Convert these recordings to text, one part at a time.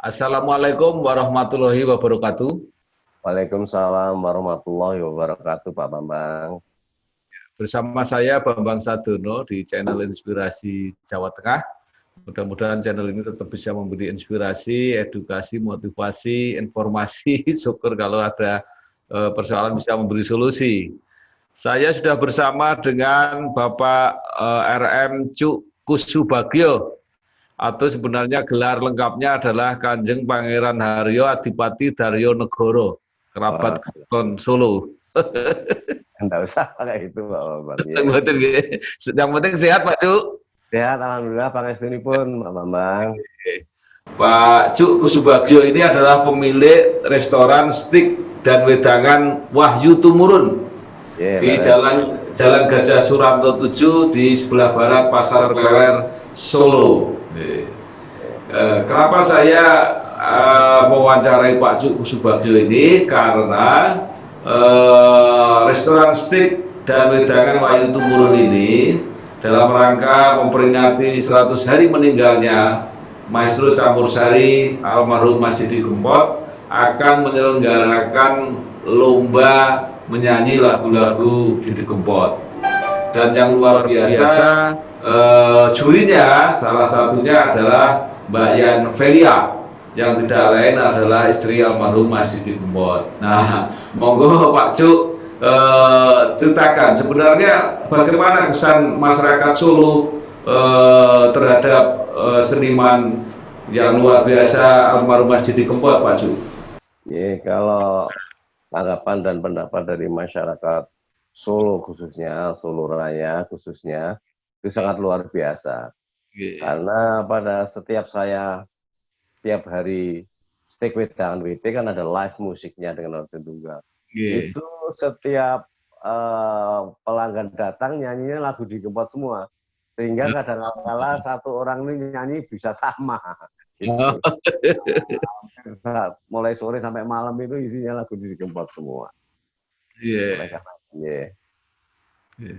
Assalamualaikum warahmatullahi wabarakatuh. Waalaikumsalam warahmatullahi wabarakatuh, Pak Bambang. Bersama saya Bambang Sadono di channel Inspirasi Jawa Tengah. Mudah-mudahan channel ini tetap bisa memberi inspirasi, edukasi, motivasi, informasi. Syukur kalau ada persoalan bisa memberi solusi. Saya sudah bersama dengan Bapak RM Cuk Kusubagio, atau sebenarnya gelar lengkapnya adalah Kanjeng Pangeran Haryo Adipati Daryo Negoro, kerabat Wah, Keraton Solo. enggak usah pakai itu, Pak Bambang. Yang Ya. penting, yang penting sehat, Pak Cuk. Sehat, alhamdulillah, pangestunipun, Pak Bambang. Pak Cuk Kusubagio ini adalah pemilik restoran steak dan wedangan Wahyu Tumurun Ya, di leres. Jalan Gajah Suranto 7 di sebelah barat Pasar Klewer, Solo. Kenapa saya mewawancarai Pak Cuk Kusubagio ini? Karena restoran steak dan wedangan Wahyu Tumurun ini dalam rangka memperingati 100 hari meninggalnya Maestro Campur Sari almarhum Mas Didi Kempot akan menyelenggarakan lomba menyanyi lagu-lagu Didi Kempot. Dan yang luar biasa, jurinya salah satunya adalah Mbak Yan Velia, yang tidak lain adalah istri almarhum Mas Didi Kempot. Nah, monggo Pak Cuk ceritakan sebenarnya bagaimana kesan masyarakat Solo terhadap seniman yang luar biasa almarhum Mas Didi Kempot, Pak Cuk. Ya, kalau tanggapan dan pendapat dari masyarakat Solo khususnya, Solo Raya khususnya, itu sangat luar biasa. Karena pada setiap hari steak wedangan WT kan ada live musiknya dengan organ tunggal. Itu setiap pelanggan datang nyanyinya lagu Didi Kempot semua, sehingga kadang-kala satu orang ini nyanyi bisa sama gitu. Mulai sore sampai malam itu isinya lagu Didi Kempot semua.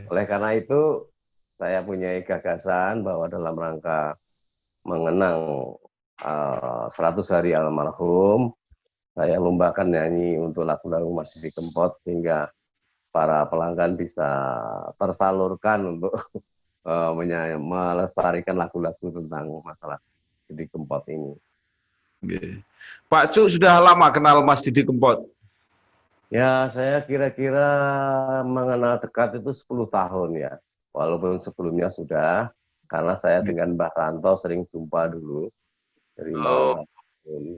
Oleh karena itu saya punya gagasan bahwa dalam rangka mengenang 100 hari almarhum, saya lombakan nyanyi untuk lagu-lagu Mas Didi Kempot sehingga para pelanggan bisa tersalurkan untuk melestarikan lagu-lagu tentang masalah Didi Kempot ini. Pak Cuk sudah lama kenal Mas Didi Kempot? Ya, saya kira-kira mengenal dekat itu 10 tahun ya. Walaupun sebelumnya sudah, karena saya dengan Mbah Ranto sering jumpa dulu dari Mbah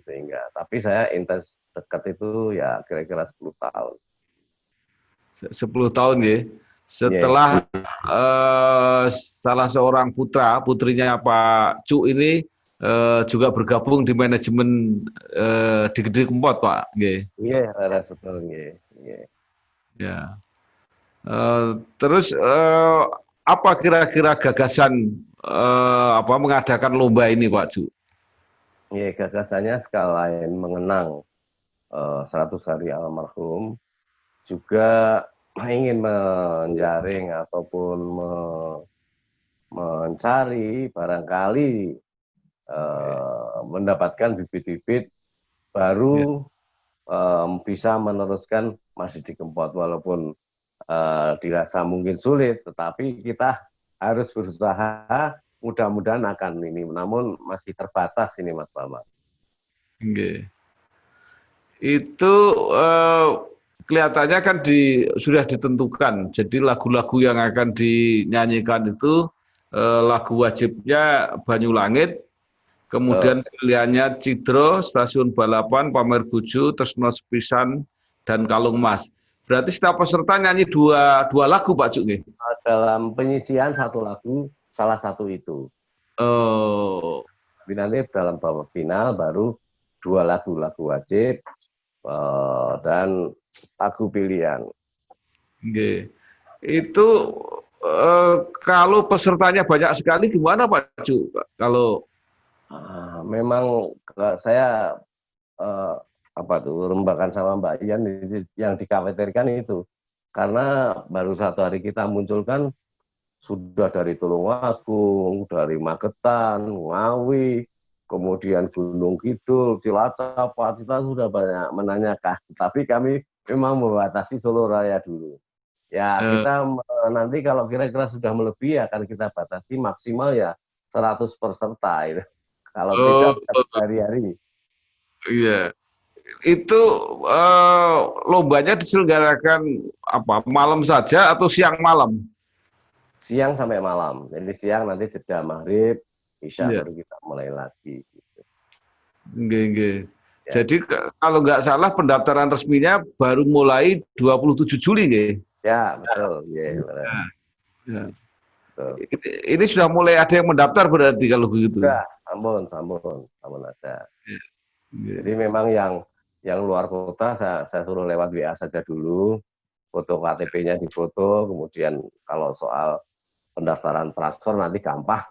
sehingga. Tapi saya intens dekat itu ya kira-kira 10 tahun. 10 tahun ya. Setelah salah seorang putrinya Pak Cuk ini juga bergabung di manajemen di Didi Kempot, Pak. Iya, betul. Ya. Terus apa kira-kira gagasan mengadakan lomba ini, Pak Cuk? Iya, gagasannya sekalian mengenang 100 hari almarhum, juga ingin menjaring ataupun mencari barangkali mendapatkan bibit-bibit baru bisa meneruskan Mas Didi Kempot, walaupun dirasa mungkin sulit, tetapi kita harus berusaha, mudah-mudahan akan ini, namun masih terbatas ini Mas Bambang. Itu kelihatannya kan sudah ditentukan, jadi lagu-lagu yang akan dinyanyikan itu lagu wajibnya Banyulangit, kemudian pilihannya Cidro, Stasiun Balapan, Pamer Buju, Tresno Sepisan, dan Kalung Mas. Berarti setiap peserta nyanyi dua lagu, Pak Cuk? Dalam penyisian satu lagu, salah satu itu. Tapi nanti dalam babak final baru 2 lagu wajib dan lagu pilihan. Itu kalau pesertanya banyak sekali gimana, Pak Cuk? Kalau memang saya rembakan sama Mbak Ian yang dikhawatirkan itu, karena baru 1 hari kita munculkan sudah dari Tulungagung, dari Magetan, Ngawi, kemudian Gunung Kidul, Cilacap, Pacitan sudah banyak menanyakan. Tapi kami memang membatasi Solo Raya dulu. Ya, kita nanti kalau kira-kira sudah melebihi akan kita batasi maksimal ya 100 peserta. Itu. Kalau Oh, tidak hari-hari. iya. Itu lombanya diselenggarakan apa? Malam saja atau siang malam? Siang sampai malam. Jadi siang nanti jeda maghrib, isya Iya. baru kita mulai lagi. Gitu. Nggih, nggih. Ya. Jadi kalau nggak salah pendaftaran resminya baru mulai 27 Juli, nggih. Ya, betul. Ya, benar. Ya. Betul. Ini sudah mulai ada yang mendaftar berarti kalau begitu. Sudah, ampun ada. Ya. Jadi memang yang luar kota saya suruh lewat WA saja dulu, foto KTP-nya difoto, kemudian kalau soal pendaftaran transfer nanti gampang.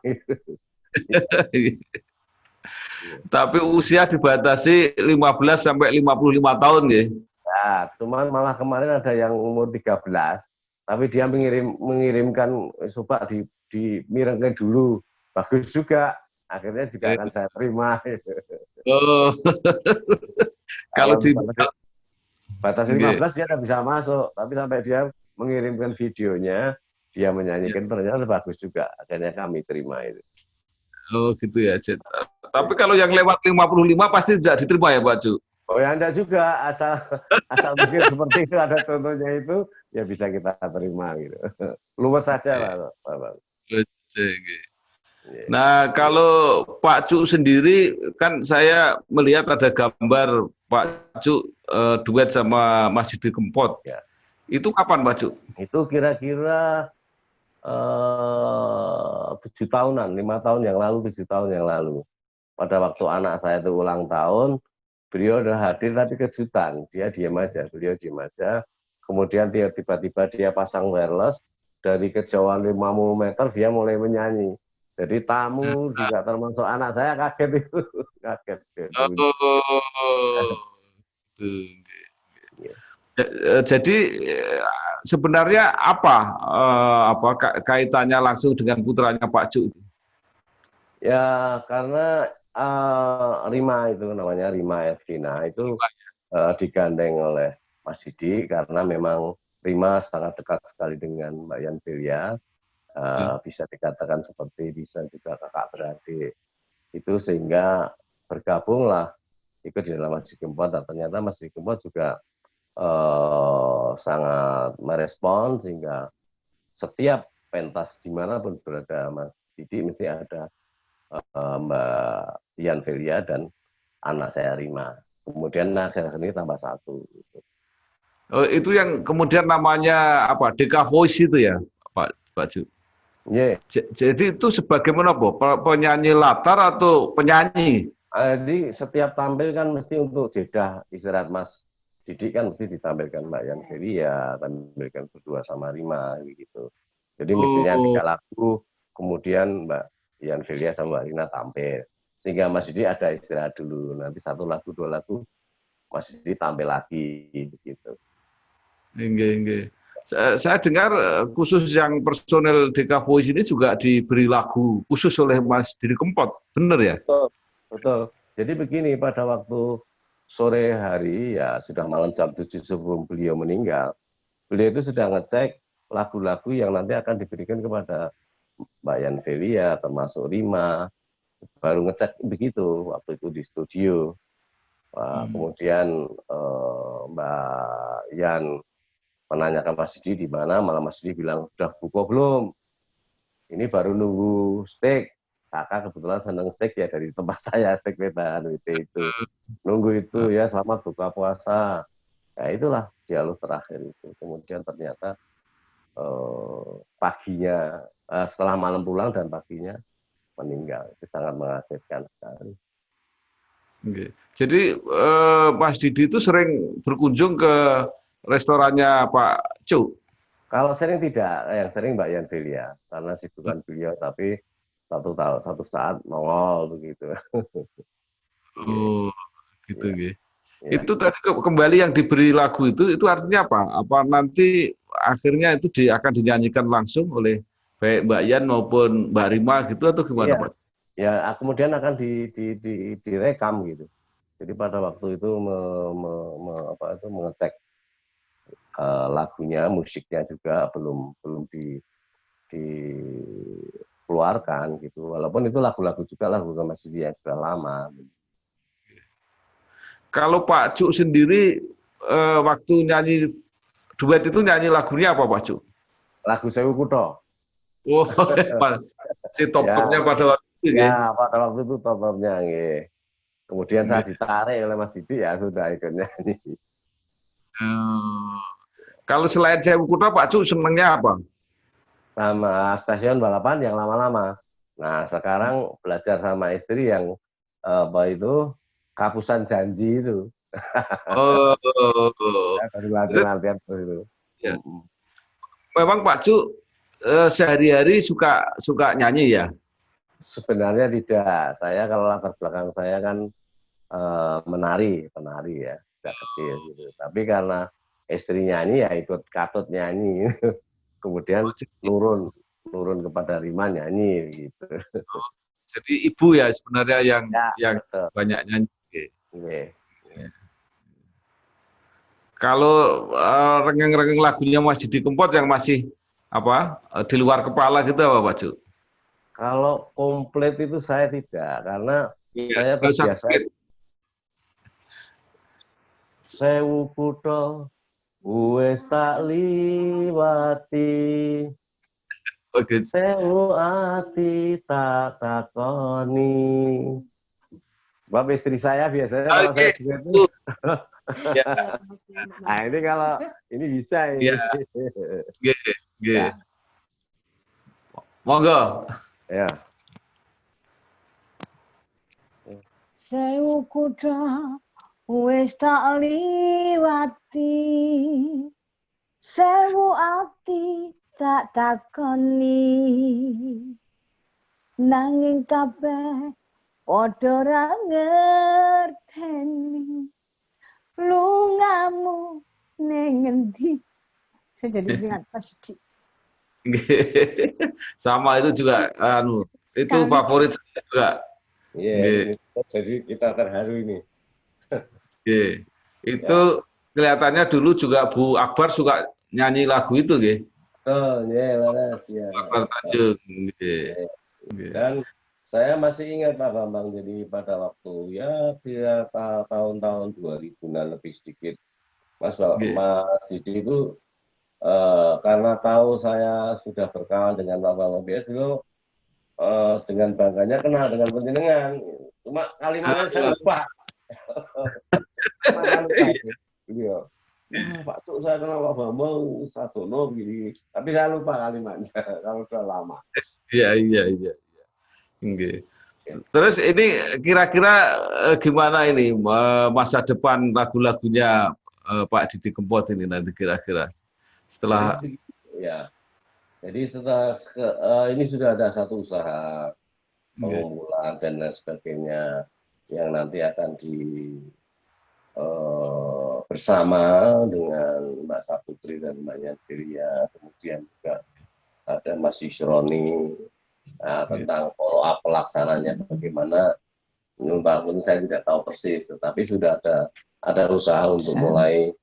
Tapi usia dibatasi 15 sampai 55 tahun, nggih. Ya, cuman malah kemarin ada yang umur 13, tapi dia mengirimkan coba dimirengke dulu. Bagus juga. Akhirnya juga akan saya terima. Oh. Kalau di batas 15 dia tidak bisa masuk, tapi sampai dia mengirimkan videonya, dia menyanyikan ternyata bagus juga. Akhirnya kami terima itu. Oh gitu ya, Cid. Tapi kalau yang lewat 55 pasti tidak diterima ya, Pak Cu? Oh ya Anda juga, asal mungkin seperti itu ada contohnya itu, ya bisa kita terima gitu. Luwes saja lah, Pak. Nah, kalau Pak Cu sendiri, kan saya melihat ada gambar Pak Cu duet sama Mas Didi Kempot. Ya. Itu kapan, Pak Cu? Itu kira-kira 7 tahunan, 5 tahun yang lalu, 7 tahun yang lalu. Pada waktu anak saya itu ulang tahun, beliau udah hadir tapi kejutan. Dia beliau diam aja. Kemudian dia tiba-tiba dia pasang wireless, dari kejauhan 50 meter dia mulai menyanyi. Jadi tamu juga termasuk anak saya kaget itu. Kaget. Jadi sebenarnya apa kaitannya langsung dengan putranya Pak Cu itu? Ya karena Rima itu namanya Rima Evina itu digandeng oleh Mas Didi karena memang Rima sangat dekat sekali dengan Mbak Yan Delia. Bisa dikatakan seperti bisa juga kakak beradik itu sehingga bergabunglah ikut di dalam Mas Didi Kempot dan ternyata Mas Didi Kempot juga sangat merespon sehingga setiap pentas dimanapun berada Mas Didi mesti ada Mbak Yan Velia dan anak saya Rima. Kemudian akhir-akhir ini tambah 1. Gitu. Oh, itu yang kemudian namanya apa? Deka Voice itu ya, Pak Cu? Yeah. Jadi itu sebagaimana penyanyi latar atau penyanyi? Jadi setiap tampil kan mesti untuk jeda istirahat Mas Didi kan mesti ditampilkan Mbak Yan Velia, tampilkan berdua sama Rima gitu. Jadi misalnya 3 lagu, kemudian Mbak Yan Velia sama Mbak Rina tampil. Sehingga Mas Didi ada istirahat dulu. Nanti 1 lagu, 2 lagu, Mas Didi tampil lagi begitu. Enggak. Saya dengar khusus yang personel Deka Voice ini juga diberi lagu khusus oleh Mas Didi Kempot, benar ya? Betul. Jadi begini, pada waktu sore hari, ya sudah malam jam 7 sebelum beliau meninggal, beliau itu sudah ngecek lagu-lagu yang nanti akan diberikan kepada Mbak Yan Velia, termasuk Rima, baru ngecek begitu waktu itu di studio. Kemudian Mbak Yan menanyakan Mas Didi di mana, malah Mas Didi bilang sudah buka belum? Ini baru nunggu steak. Kakak kebetulan seneng steak ya dari tempat saya steak Wetan itu. Nunggu itu ya selamat buka puasa. Ya itulah dialog terakhir itu. Kemudian ternyata paginya setelah malam pulang dan paginya meninggal. Itu sangat mengagetkan sekali. Okay. Jadi Mas Didi itu sering berkunjung ke restorannya Pak Cu? Kalau sering tidak, yang sering Mbak Yan Velia karena sibukan beliau, tapi satu saat nongol begitu. Oh, gitu ya. Itu tadi kembali yang diberi lagu itu artinya apa? Apa nanti akhirnya itu akan dinyanyikan langsung oleh baik Mbak Yan maupun Mbak Rima gitu atau gimana Pak? ya kemudian akan direkam gitu. Jadi pada waktu itu mengecek lagunya, musiknya juga belum dikeluarkan gitu. Walaupun itu lagu-lagu juga lagu Mas Didi yang sudah lama. Kalau Pak Cuk sendiri waktu nyanyi duet itu nyanyi lagunya apa Pak Cuk? Lagu Sewu Kutho. Oh, si top-topnya Ya, pada waktu itu ya. ya pada waktu itu top-topnya. Kemudian saya ditarik oleh Mas Didi, ya sudah ikut nyanyi. Kalau selain Sewu Kutho, Pak Cuk senengnya apa? Sama stasiun balapan yang lama-lama. Nah, sekarang belajar sama istri yang apa itu Kapusan Janji itu. Oh, Saya baru latihan terus itu. ya. Memang Pak Cuk sehari-hari suka nyanyi ya? Sebenarnya tidak. Saya kalau latar belakang saya kan penari ya, sejak kecil gitu. Tapi karena istri nyanyi ya ikut katut nyanyi. Kemudian nurun kepada Rima nyanyi gitu. Jadi ibu ya sebenarnya Ya, yang betul. banyak nyanyi. Oke. Kalau rengeng-rengeng lagunya Mas Didi Kempot yang masih apa di luar kepala gitu apa Pak Cuk? Kalau komplit itu saya tidak, karena Ya, saya nggak usah terbiasa komplit. Sewu Kutho wis tak liwati, Oh, gitu. sewu ati tak takoni. Sebab istri saya biasanya kalau Oke. saya itu, Ya, nah ini kalau ini bisa ini. ya, G, G. Ya, Monggo. ya. Sewu Kutho wis tak liwati, sewu ati tak takoni, nanging kabeh padha ra ngerteni lungamu ning ngendi. Saya jadi ingat Mas Didi. Sama itu juga itu Sekali. favorit saya juga. Iya, jadi kita terharu ini. Itu kelihatannya dulu juga Bu Akbar suka nyanyi lagu itu, nggih. Betul, ya, Laras, ya. Akbar Tanjung. Dan saya masih ingat Pak Bambang, jadi pada waktu ya tahun-tahun 2000-an lebih sedikit, Mas Didi itu karena tahu saya sudah berkawan dengan Pak Bambang BS dulu, dengan bangganya kenal dengan penjenengan. Cuma kalimatnya saya lupa. Iya. Pak Cuk, saya kenal Pak Bambang Sadono begini, tapi saya lupa kalimatnya kalau sudah lama. Iya. Nggih. Terus ini kira-kira gimana ini masa depan lagu-lagunya Pak Didi Kempot ini nanti kira-kira setelah ya. Jadi setelah ini sudah ada satu usaha pengumpulan dan lain sebagainya yang nanti akan bersama dengan Mbak Saputri dan Mbak Yantiria, kemudian juga ada Mas Yusroni tentang follow up pelaksananya bagaimana. Menurut saya tidak tahu persis, tetapi sudah ada usaha untuk mulai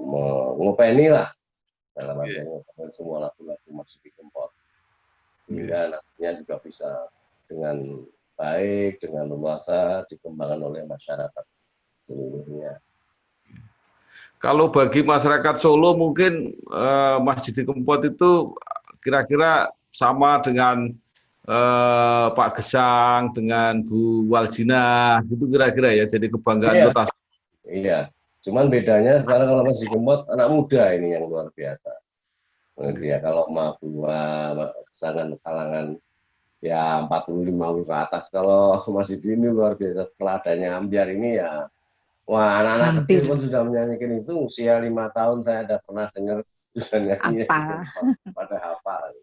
mengopeni lah dalam artian semua lagu-lagu Mas Didi Kempot, sehingga nantinya juga bisa dengan baik, dengan luasa dikembangkan oleh masyarakat seluruhnya. kalau bagi masyarakat Solo mungkin Mas Didi Kempot itu kira-kira sama dengan Pak Gesang, dengan Bu Waljina, gitu kira-kira ya, jadi kebanggaan kota. Iya, cuman bedanya sekarang kalau Mas Didi Kempot anak muda ini yang luar biasa. Ya, kalau kesangan kalangan ya 40-50 ke atas, kalau Mas Didi ini luar biasa. Setelah adanya Ambyar ini ya, wah, anak-anak kecil pun sudah menyanyikan itu. Usia 5 tahun saya ada pernah dengar sudah nyanyi pada hafal.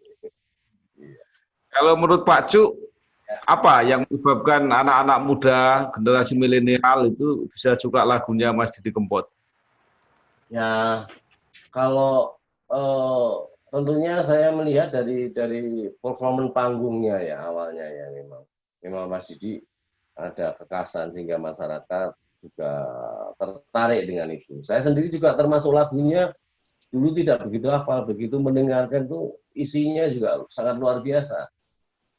Iya. Kalau menurut Pak Cuk, apa yang menyebabkan anak-anak muda generasi milenial itu bisa suka lagunya Mas Didi Kempot? Ya, kalau tentunya saya melihat dari performa panggungnya ya awalnya ya memang Mas Didi ada kekhasan sehingga masyarakat juga tertarik dengan itu. Saya sendiri juga termasuk lagunya dulu tidak begitu hafal, begitu mendengarkan tuh isinya juga sangat luar biasa.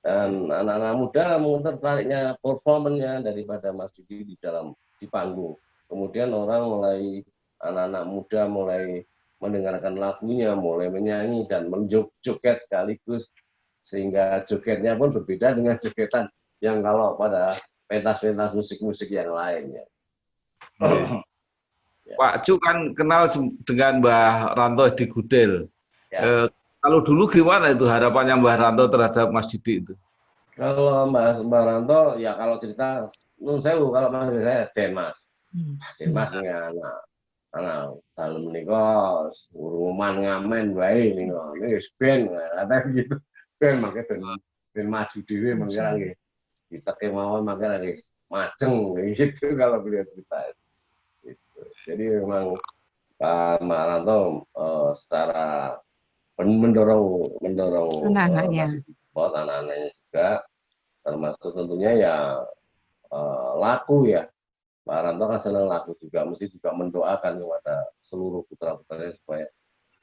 Dan anak-anak muda tertariknya performanya daripada Mas Didi di panggung. Kemudian anak-anak muda mulai mendengarkan lagunya, mulai menyanyi dan menjoget sekaligus, sehingga jogetnya pun berbeda dengan jogetan yang kalau pada pentas-pentas musik-musik yang lainnya. Ya. Pak Cu kan kenal dengan Mbah Ranto di Gudel. Ya. Kalau dulu gimana itu harapannya Mbah Ranto terhadap Mas Didi itu? Kalau Mbah Ranto ya kalau cerita nun sewu kalau manggil saya Denmas. Denmas ini anak dalam menikah uruman ngamen baik ini wis ben kata gitu. Ben makanya ben maju dhewe mangke nggih. Kita kemauan makanya lagi maceng gitu kalau beliau cerita. Gitu. Jadi memang Pak Ranto secara mendorong anak-anaknya juga, termasuk tentunya ya laku ya. Pak Ranto kan senang laku juga, mesti juga mendoakan kepada seluruh putra-putranya supaya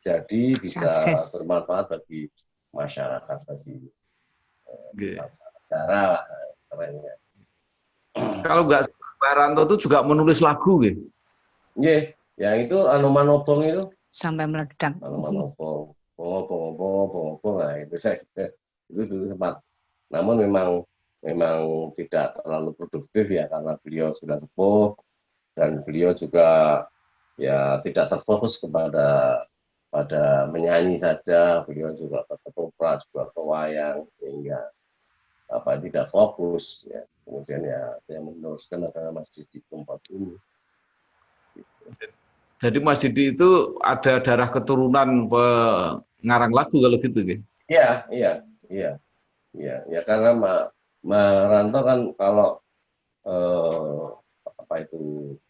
jadi bisa bermanfaat bagi masyarakat, bagi negara lah kerennya. Kalau nggak Pak Ranto itu juga menulis lagu gitu. Iya, yang itu Anomanopong itu sampai meledak. Anomanopong, Pong, lah itu saya itu dulu sempat. Namun memang tidak terlalu produktif ya karena beliau sudah sepuh dan beliau juga ya tidak terfokus pada menyanyi saja. Beliau juga ketoprak, juga wayang sehingga tidak fokus ya. Kemudian ya yang meneruskan adalah Mas Didi Kempot ini. Jadi Mas Didi itu ada darah keturunan pengarang lagu kalau gitu, gitu? Iya. Karena Mbak Ranto kan kalau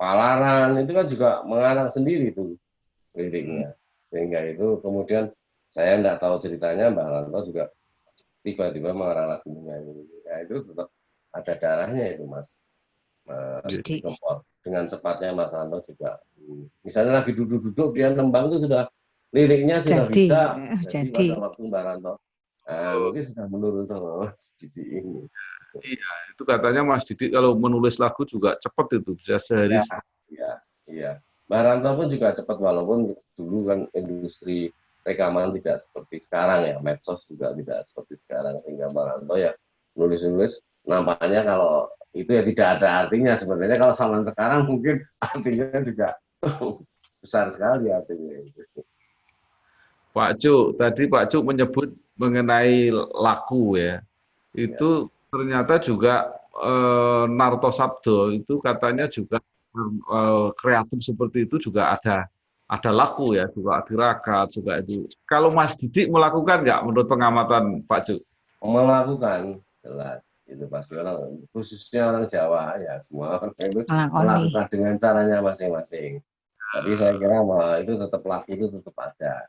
Palaran itu kan juga mengarang sendiri tuh liriknya. Sehingga itu kemudian saya tidak tahu ceritanya Mbak Ranto juga tiba-tiba mengarang lagu menyanyi. Ya itu tetap ada darahnya itu Mas. Dengan cepatnya Mas Ranto juga misalnya lagi duduk-duduk dia nembang itu sudah liriknya sudah bisa jadi pada waktu Mbak Ranto mungkin sudah menurun sama Mas Didi ini. Iya, itu katanya Mas Didi kalau menulis lagu juga cepat itu bisa sehari. Iya. Mbak Ranto pun juga cepat walaupun dulu kan industri rekaman tidak seperti sekarang ya, medsos juga tidak seperti sekarang sehingga Mbak Ranto ya nulis nampaknya kalau itu ya tidak ada artinya sebenarnya kalau zaman sekarang mungkin artinya juga besar sekali artinya. Pak Cu, tadi Pak Cu menyebut mengenai laku ya, itu ternyata juga Narto Sabdo itu katanya juga kreatif seperti itu juga ada laku ya, juga tirakat juga itu. Kalau Mas Didi melakukan nggak menurut pengamatan Pak Cu? Melakukan, jelas. Itu pasti orang, khususnya orang Jawa ya semua orang itu melakukan dengan caranya masing-masing. Tapi saya kira itu tetap laku itu tetap ada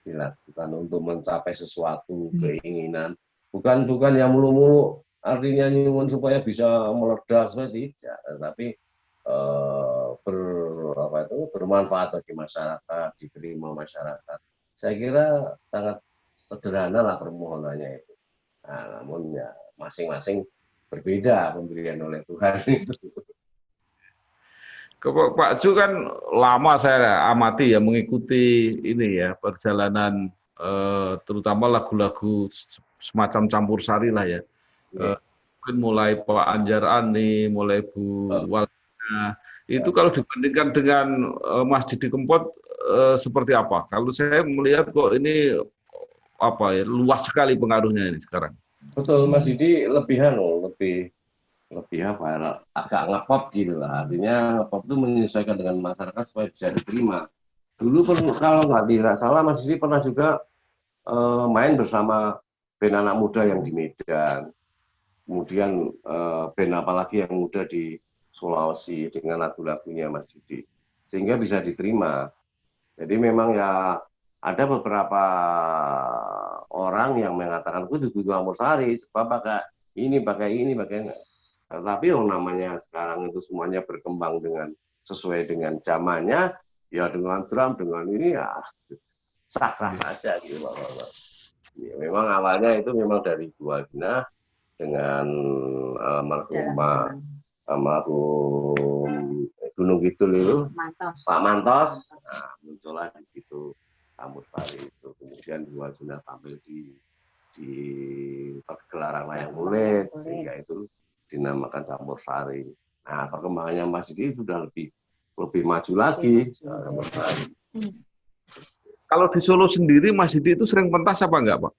dilakukan untuk mencapai sesuatu keinginan, bukan yang mulu-mulu artinya nyuwun supaya bisa meledak tidak, tapi bermanfaat bagi masyarakat, diterima masyarakat. Saya kira sangat sederhana lah permohonannya itu. Nah, namun ya masing-masing berbeda pemberian oleh Tuhan itu. Pak Cu kan lama saya amati ya mengikuti ini ya perjalanan terutama lagu-lagu semacam campur sari lah ya. Mungkin mulai Pak Anjar Ani, mulai Bu Walina. Itu kalau dibandingkan dengan Mas Didi Kempot seperti apa? Kalau saya melihat kok ini luas sekali pengaruhnya ini sekarang. Betul, Mas Didi lebih agak ngepop gitu lah. Artinya ngepop itu menyesuaikan dengan masyarakat supaya bisa diterima. Dulu kalau nggak salah Mas Didi pernah juga main bersama band anak muda yang di Medan. Kemudian band apalagi yang muda di Sulawesi dengan lagu-lagunya Mas Didi. Sehingga bisa diterima. Jadi memang ya ada beberapa orang yang mengatakan kudu campur sari sebab pakai ini, pakai ini, pakai ini. Tapi yang namanya sekarang itu semuanya berkembang dengan sesuai dengan zamannya, ya dengan drum, dengan ini ya sah-sah saja gitu. Ya, memang awalnya itu memang dari Bu Aldina dengan almarhum Gunung Kidul itu, Pak Mantos, nah, muncullah di situ campur sari itu. Kemudian Bu Aldina tampil di pergelaran wayang kulit, sehingga itu dinamakan campur sari. Nah, perkembangannya Mas Didi sudah lebih maju lagi. Kalau di Solo sendiri Mas Didi itu sering pentas apa enggak, Pak?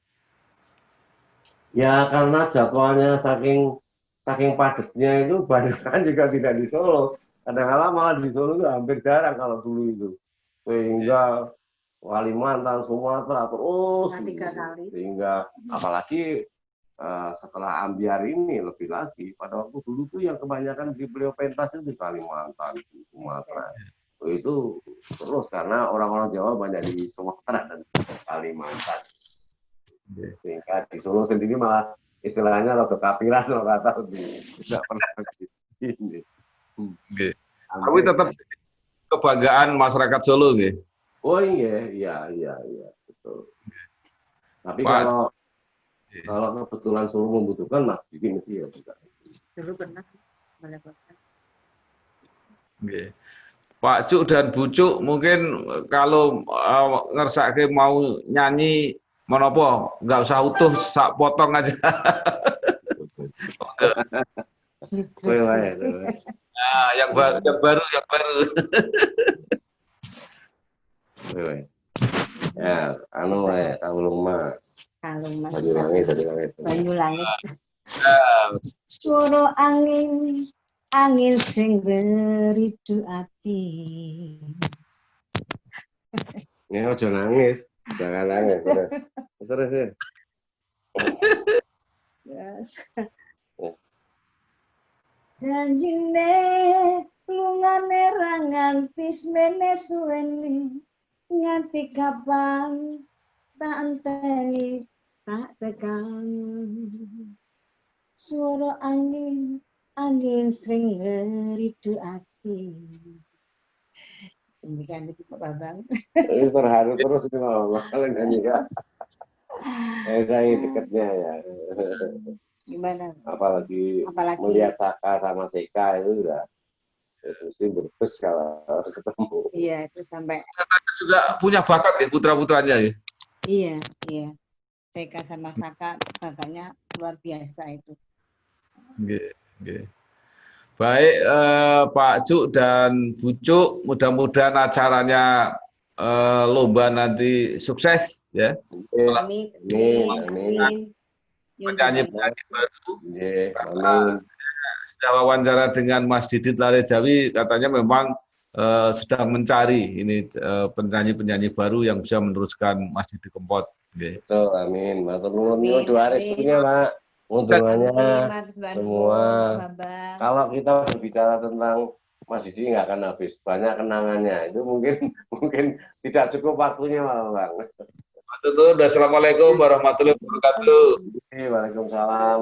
Ya karena jadwalnya saking padatnya itu banyak kan juga tidak di Solo. Kadang-kadang malah di Solo itu hampir jarang kalau dulu itu. Sehingga Kalimantan, Sumatera terus sehingga apalagi setelah Ambiar ini lebih lagi, pada waktu dulu tuh yang kebanyakan di beliau pentas itu di Kalimantan, di Sumatera. Itu terus karena orang-orang Jawa banyak di Sumatera dan Kalimantan. Sehingga di Solo sendiri malah istilahnya rada kapiran loh, kata tidak pernah begini. Tapi tetap kebanggaan masyarakat Solo, nggih. Oh iya, betul. Tapi Pak, kalau kebetulan Solo membutuhkan, Mas Didi mesti ya juga. Dulu pernah melakukan. Pak Cuk dan Bu Cuk mungkin kalau ngersake mau nyanyi menopo, nggak usah utuh, sak potong aja. Nah, yang baru. Ya, kalung Mas. Banyu langit. Suara angin sing beridu ati. Ini ojo nangis, jangan nangis. Terus. Yes. Janjine lungane ra nganti semene suwene, nganti kapan tak enteni tak tekan. Suara angin sering ngeridu ati. Ini kan itu Pak Babang. Ini terharu terus ini kalau nyanyi kan. Saya dekatnya ya. Gimana? Apalagi melihat Saka sama Seka itu udah mesti berbes kalau ketemu. Iya, itu sampai. Juga punya bakat ya putra-putranya ya. Iya. Seka sama Saka bakatnya luar biasa itu. Baik, Pak Cuk dan Bu Cuk, mudah-mudahan acaranya lomba nanti sukses ya. Amin. Penyanyi-penyanyi baru. Sudah wawancara dengan Mas Didit Larejawi, katanya memang sedang mencari ini penyanyi-penyanyi baru yang bisa meneruskan Mas Didi Kempot. Betul, amin. Matur nuwun doa restunya, Pak. Untungannya semua. Kalau kita berbicara tentang Mas Didi nggak akan habis, banyak kenangannya. Itu mungkin tidak cukup waktunya, Bang. Assalamualaikum warahmatullahi wabarakatuh. Waalaikumsalam.